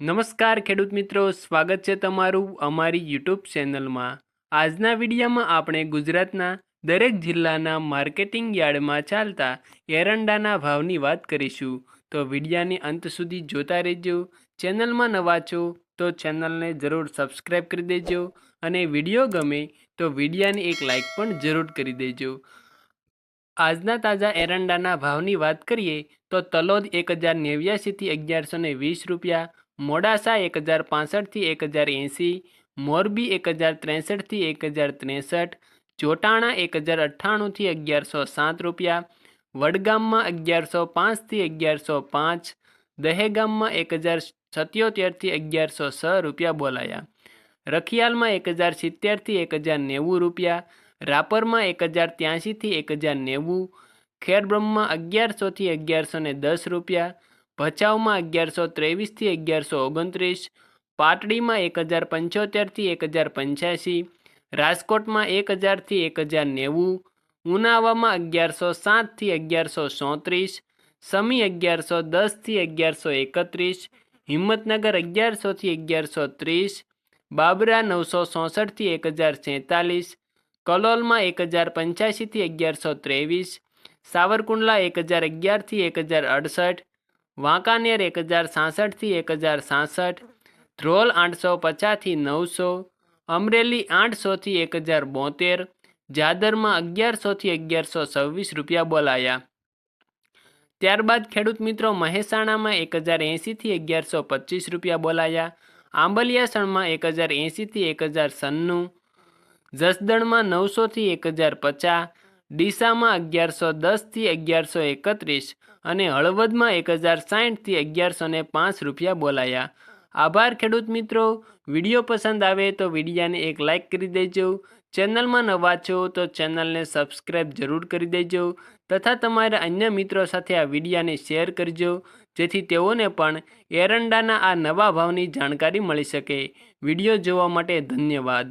નમસ્કાર ખેડૂત મિત્રો, સ્વાગત છે તમારું અમારી યુટ્યુબ ચેનલમાં। આજના વિડીયોમાં આપણે ગુજરાતના દરેક જિલ્લાના માર્કેટિંગ યાર્ડમાં ચાલતા એરંડાના ભાવની વાત કરીશું। તો વિડીયાની અંત સુધી જોતા રહેજો। ચેનલમાં નવા છો તો ચેનલને જરૂર સબસ્ક્રાઈબ કરી દેજો અને વિડીયો ગમે તો વિડીયાને એક લાઈક પણ જરૂર કરી દેજો। આજના તાજા એરંડાના ભાવની વાત કરીએ તો તલોદ 1089થી 1120 રૂપિયા, મોડાસા 1065થી 1080, મોરબી 1063થી 1063, જોટાણા 1098થી 1107 રૂપિયા, વડગામમાં 1105થી 1105, દહેગામમાં 1077થી 1106 રૂપિયા બોલાયા, રખિયાલમાં 1070થી 1090 રૂપિયા, રાપરમાં 1083થી 1090, ખેડબ્રહ્મમાં 1100થી 1110 રૂપિયા, ભચાઉમાં 1123થી 1129, પાટડીમાં 1075થી 1085, રાજકોટમાં 1000થી 1090, ઉનાવામાં 1107થી 1134, સમી 1110થી 1131, હિંમતનગર 1100થી 1130, બાબરા 967થી 1047, કલોલમાં 1085થી 1123, સાવરકુંડલા 1011થી 1068, વાંકાનેર 1066થી 1066, ધ્રોલ 850થી 900, અમરેલી 800થી 1072, જાદરમાં 1100થી 1126 રૂપિયા બોલાયા। ત્યારબાદ ખેડૂત મિત્રો મહેસાણામાં 1080થી 1125 રૂપિયા બોલાયા, આંબલિયાસણમાં 1080થી 1096, જસદણમાં 900થી 1050, ડીસામાં 1110થી 1131 અને હળવદમાં 1060થી 1105 રૂપિયા બોલાયા। આભાર ખેડૂત મિત્રો। વિડીયો પસંદ આવે તો વિડીયાને એક લાઈક કરી દેજો। ચેનલમાં નવા છો તો ચેનલને સબસ્ક્રાઈબ જરૂર કરી દેજો તથા તમારા અન્ય મિત્રો સાથે આ વિડીયાને શેર કરજો જેથી તેઓને પણ એરંડાના આ નવા ભાવની જાણકારી મળી શકે। વિડીયો જોવા માટે ધન્યવાદ।